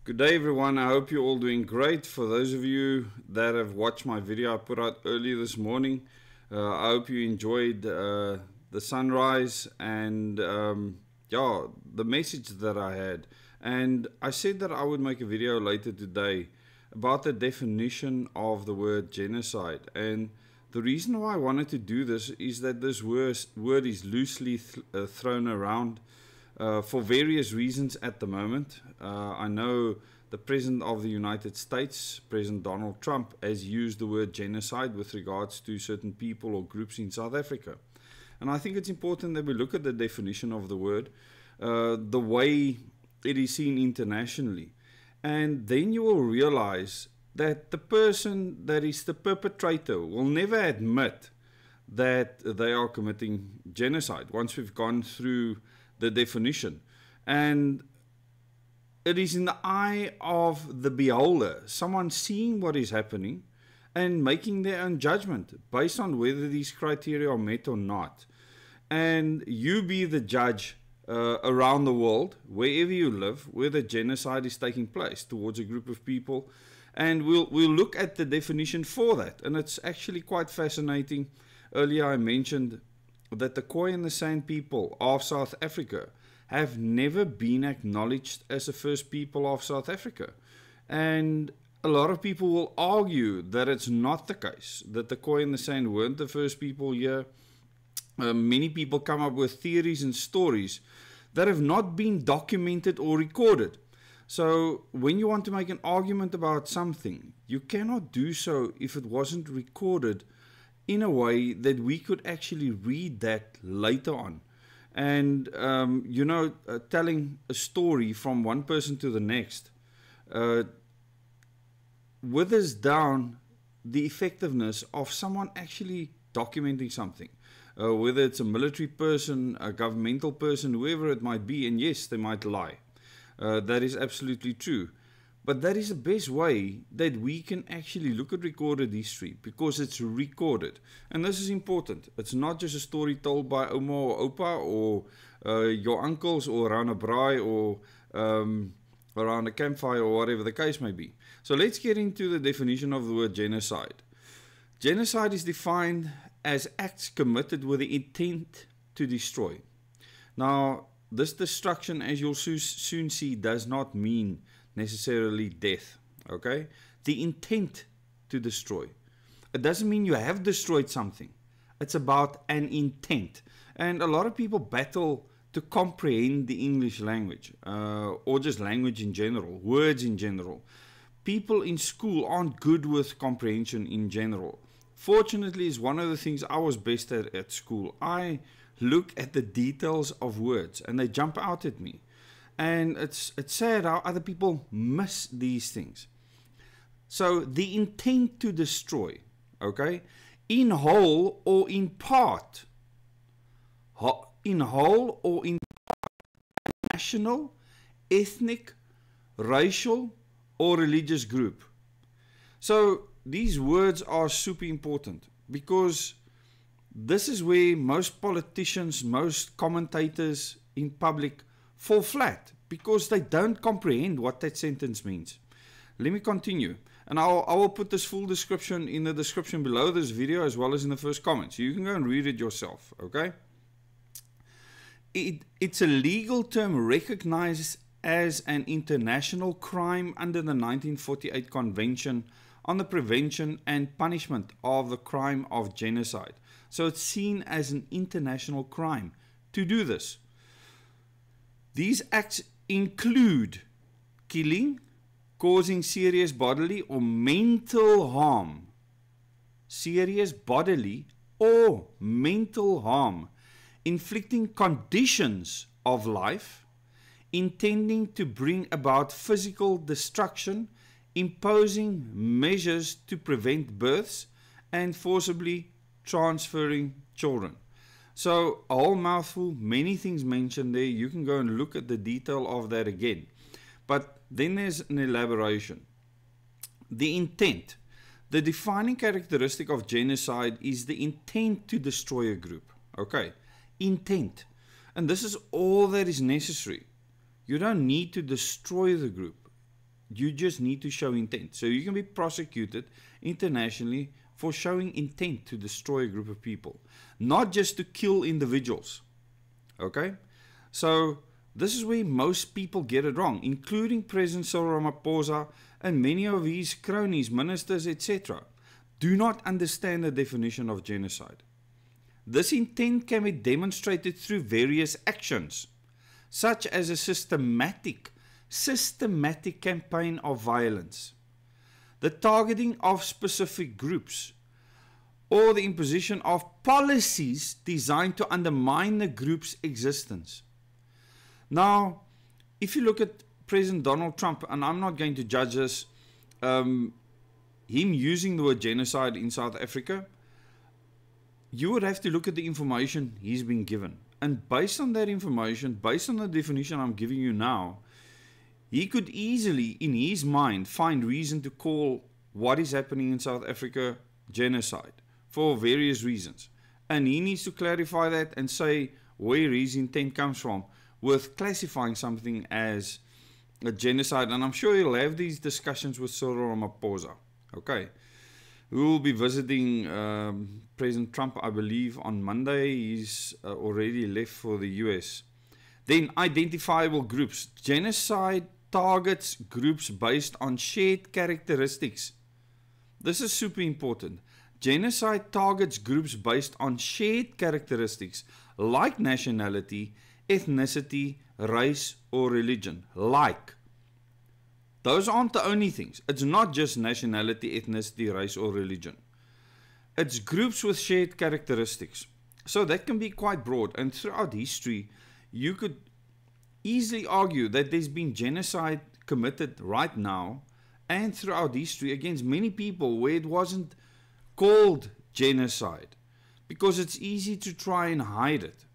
Good day everyone, I hope you're all doing great. For those of you that have watched my video I put out earlier this morning, I hope you enjoyed the sunrise and the message that I had. And I said that I would make a video later today about the definition of the word genocide. And the reason why I wanted to do this is that this word is loosely thrown around for various reasons at the moment. I know the President of the United States, President Donald Trump, has used the word genocide with regards to certain people or groups in South Africa. And I think it's important that we look at the definition of the word, the way it is seen internationally. And then you will realize that the person that is the perpetrator will never admit that they are committing genocide once we've gone through the definition. And it is in the eye of the beholder, someone seeing what is happening and making their own judgment based on whether these criteria are met or not. And you be the judge around the world, wherever you live, whether genocide is taking place towards a group of people. And we'll look at the definition for that. And it's actually quite fascinating. Earlier I mentioned that the Khoi and the San people of South Africa have never been acknowledged as the first people of South Africa. And a lot of people will argue that it's not the case, that the Khoi and the San weren't the first people here. Many people come up with theories and stories that have not been documented or recorded. So when you want to make an argument about something, you cannot do so if it wasn't recorded in a way that we could actually read that later on. And, telling a story from one person to the next withers down the effectiveness of someone actually documenting something. Whether it's a military person, a governmental person, whoever it might be, and yes, they might lie. That is absolutely true. But that is the best way that we can actually look at recorded history, because it's recorded. And this is important. It's not just a story told by Oma or Opa or your uncles or around a braai or around a campfire or whatever the case may be. So let's get into the definition of the word genocide. Genocide is defined as acts committed with the intent to destroy. Now, this destruction, as you'll soon see, does not mean necessarily death, okay? The intent to destroy. It doesn't mean you have destroyed something. It's about an intent. And a lot of people battle to comprehend the English language, or just language in general, words in general. People in school aren't good with comprehension in general. Fortunately, it's one of the things I was best at school. I look at the details of words and they jump out at me. And it's sad how other people miss these things. So the intent to destroy, okay, in whole or in part, in whole or in part, national, ethnic, racial, or religious group. So these words are super important, because this is where most politicians, most commentators in public fall flat, because they don't comprehend what that sentence means. Let me continue, and I will put this full description in the description below this video, as well as in the first comment, so you can go and read it yourself, okay? It's a legal term recognized as an international crime under the 1948 Convention on the Prevention and Punishment of the Crime of Genocide. So it's seen as an international crime to do this. These acts include killing, causing serious bodily or mental harm, serious bodily or mental harm, inflicting conditions of life, intending to bring about physical destruction, imposing measures to prevent births, and forcibly transferring children. So a whole mouthful, many things mentioned there. You can go and look at the detail of that again. But then there's an elaboration. The intent. The defining characteristic of genocide is the intent to destroy a group. Okay, intent. And this is all that is necessary. You don't need to destroy the group. You just need to show intent. So you can be prosecuted internationally for showing intent to destroy a group of people, not just to kill individuals. Okay? So this is where most people get it wrong, including President Cyril Ramaphosa and many of his cronies, ministers, etc. Do not understand the definition of genocide. This intent can be demonstrated through various actions, such as a systematic campaign of violence, the targeting of specific groups, or the imposition of policies designed to undermine the group's existence. Now, if you look at President Donald Trump, and I'm not going to judge this, him using the word genocide in South Africa, you would have to look at the information he's been given. And based on that information, based on the definition I'm giving you now, he could easily, in his mind, find reason to call what is happening in South Africa genocide for various reasons. And he needs to clarify that and say where his intent comes from with classifying something as a genocide. And I'm sure he'll have these discussions with Cyril Ramaphosa. Okay. We will be visiting President Trump, I believe, on Monday. He's already left for the US. Then identifiable groups. Genocide targets groups based on shared characteristics. This is super important. Genocide targets groups based on shared characteristics like nationality, ethnicity, race, or religion. Like. Those aren't the only things. It's not just nationality, ethnicity, race, or religion. It's groups with shared characteristics. So that can be quite broad. And throughout history, you could easily argue that there's been genocide committed right now and throughout history against many people where it wasn't called genocide, because it's easy to try and hide it.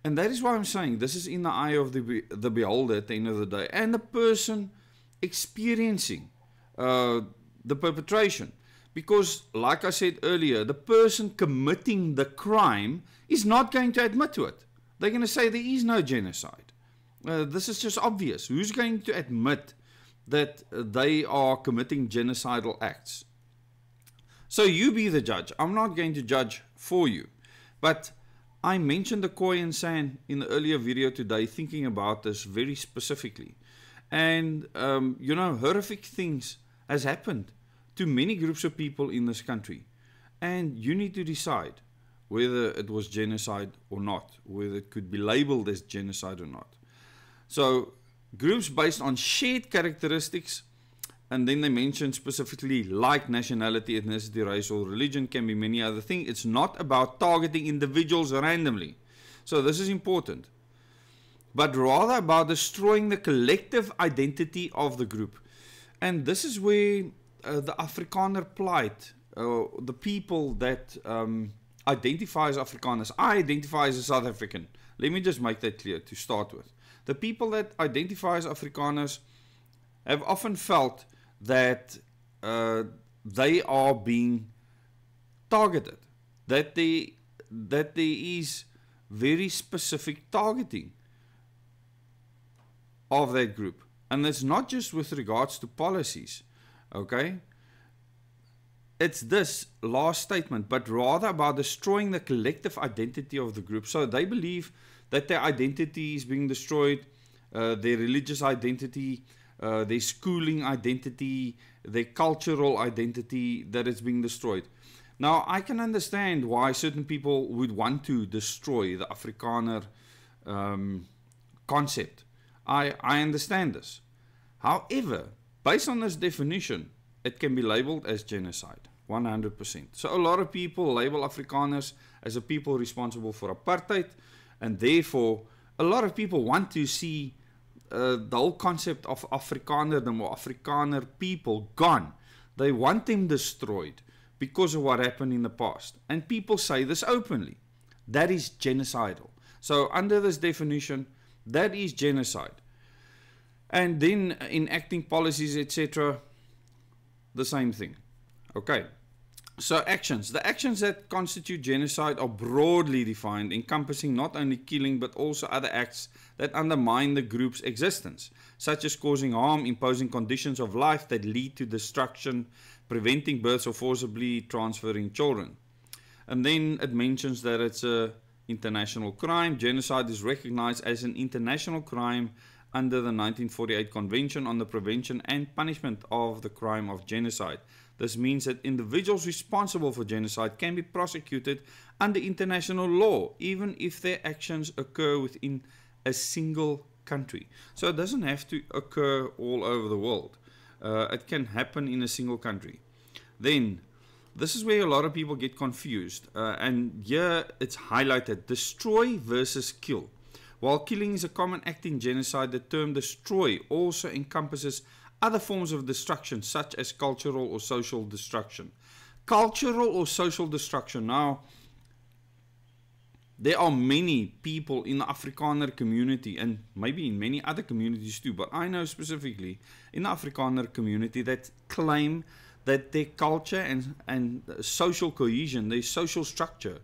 And that is why I'm saying this is in the eye of the beholder at the end of the day, and the person experiencing the perpetration. Because, like I said earlier, the person committing the crime is not going to admit to it. They're going to say there is no genocide. This is just obvious. Who's going to admit that they are committing genocidal acts? So you be the judge. I'm not going to judge for you. But I mentioned the Khoi and San in the earlier video today, thinking about this very specifically. And, you know, horrific things has happened to many groups of people in this country. And you need to decide whether it was genocide or not, whether it could be labeled as genocide or not. So, groups based on shared characteristics, and then they mention specifically like nationality, ethnicity, race, or religion, can be many other things. It's not about targeting individuals randomly. So this is important. But rather about destroying the collective identity of the group. And this is where the Afrikaner plight, the people that identify as Afrikaners, I identify as a South African. Let me just make that clear to start with. The people that identify as Afrikaners have often felt that they are being targeted, that there is very specific targeting of that group. And it's not just with regards to policies, okay? It's this last statement, but rather about destroying the collective identity of the group. So they believe that their identity is being destroyed, their religious identity, their schooling identity, their cultural identity, that it's being destroyed. Now, I can understand why certain people would want to destroy the Afrikaner concept. I understand this. However, based on this definition, it can be labeled as genocide, 100%. So a lot of people label Afrikaners as a people responsible for apartheid, and therefore a lot of people want to see the whole concept of Afrikanerdom or Afrikaner people gone. They want them destroyed because of what happened in the past. And people say this openly. That is genocidal. So under this definition, that is genocide. And then enacting policies, etc., the same thing. Okay. So actions. The actions that constitute genocide are broadly defined, encompassing not only killing but also other acts that undermine the group's existence, such as causing harm, imposing conditions of life that lead to destruction, preventing births, or forcibly transferring children. And then it mentions that it's a international crime. Genocide is recognized as an international crime under the 1948 Convention on the Prevention and Punishment of the Crime of Genocide. This means that individuals responsible for genocide can be prosecuted under international law, even if their actions occur within a single country. So it doesn't have to occur all over the world. It can happen in a single country. Then, this is where a lot of people get confused. And here it's highlighted, destroy versus kill. While killing is a common act in genocide, the term destroy also encompasses other forms of destruction, such as cultural or social destruction. Cultural or social destruction. Now, there are many people in the Afrikaner community, and maybe in many other communities too, but I know specifically in the Afrikaner community that claim that their culture and social cohesion, their social structure,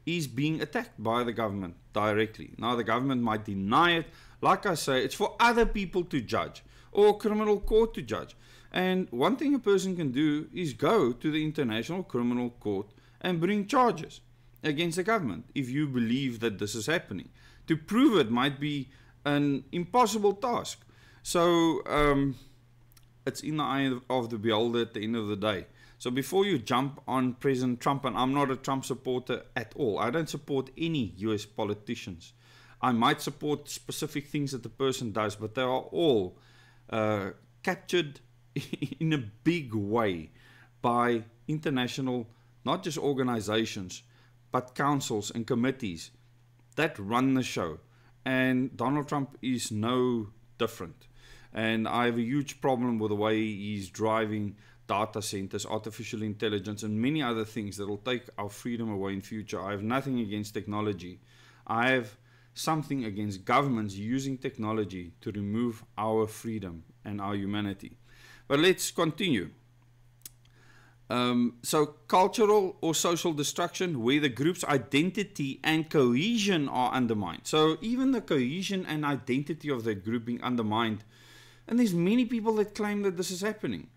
is being attacked by the government directly. Now, the government might deny it. Like I say, it's for other people to judge, or a criminal court to judge. And one thing a person can do is go to the International Criminal Court and bring charges against the government if you believe that this is happening. To prove it might be an impossible task. So it's in the eye of the beholder at the end of the day. So before you jump on President Trump, and I'm not a Trump supporter at all. I don't support any US politicians. I might support specific things that the person does, but they are all captured in a big way by international, not just organizations, but councils and committees that run the show. And Donald Trump is no different. And I have a huge problem with the way he's driving data centers, artificial intelligence, and many other things that will take our freedom away in future. I have nothing against technology. I have something against governments using technology to remove our freedom and our humanity. But let's continue. So cultural or social destruction, where the group's identity and cohesion are undermined. So even the cohesion and identity of the group being undermined. And there's many people that claim that this is happening.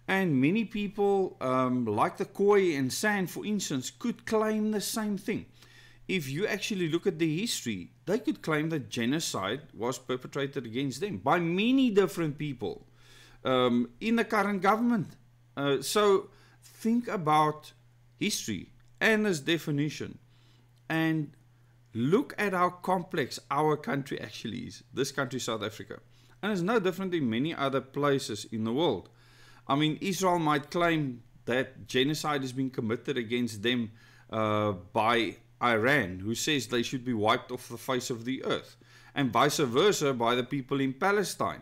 And many people, like the Khoi and San, for instance, could claim the same thing. If you actually look at the history, they could claim that genocide was perpetrated against them by many different people in the current government. So think about history and its definition, and look at how complex our country actually is. This country, South Africa. And it's no different in many other places in the world. I mean, Israel might claim that genocide has been committed against them by Iran, who says they should be wiped off the face of the earth, and vice versa by the people in Palestine,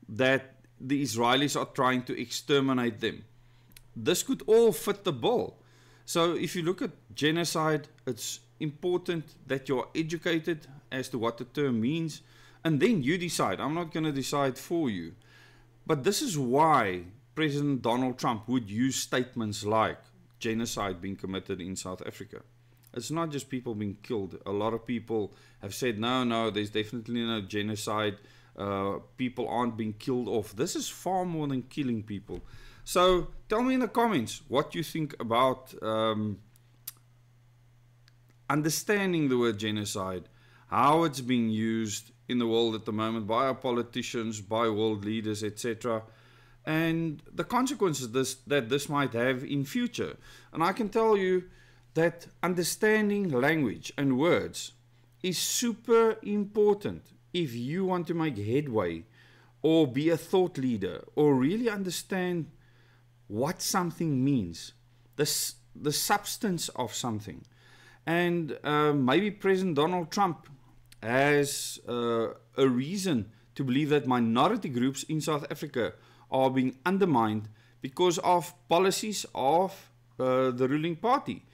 that the Israelis are trying to exterminate them. This could all fit the bill. So if you look at genocide, it's important that you're educated as to what the term means, and then you decide. I'm not going to decide for you. But this is why President Donald Trump would use statements like genocide being committed in South Africa. It's not just people being killed. A lot of people have said, no, there's definitely no genocide. People aren't being killed off. This is far more than killing people. So tell me in the comments what you think about understanding the word genocide, how it's being used in the world at the moment by our politicians, by world leaders, etc., and the consequences that this might have in future. And I can tell you that understanding language and words is super important if you want to make headway or be a thought leader or really understand what something means, the substance of something. And maybe President Donald Trump has a reason to believe that minority groups in South Africa are being undermined because of policies of the ruling party,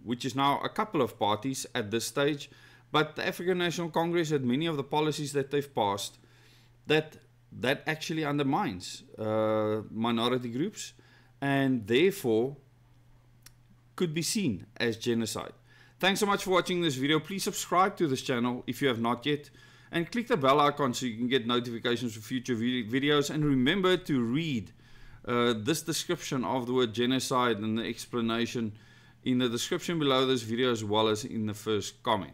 which is now a couple of parties at this stage. But the African National Congress had many of the policies that they've passed that actually undermines minority groups, and therefore could be seen as genocide. Thanks so much for watching this video. Please subscribe to this channel if you have not yet, and click the bell icon so you can get notifications for future videos. And remember to read this description of the word genocide and the explanation in the description below this video, as well as in the first comment.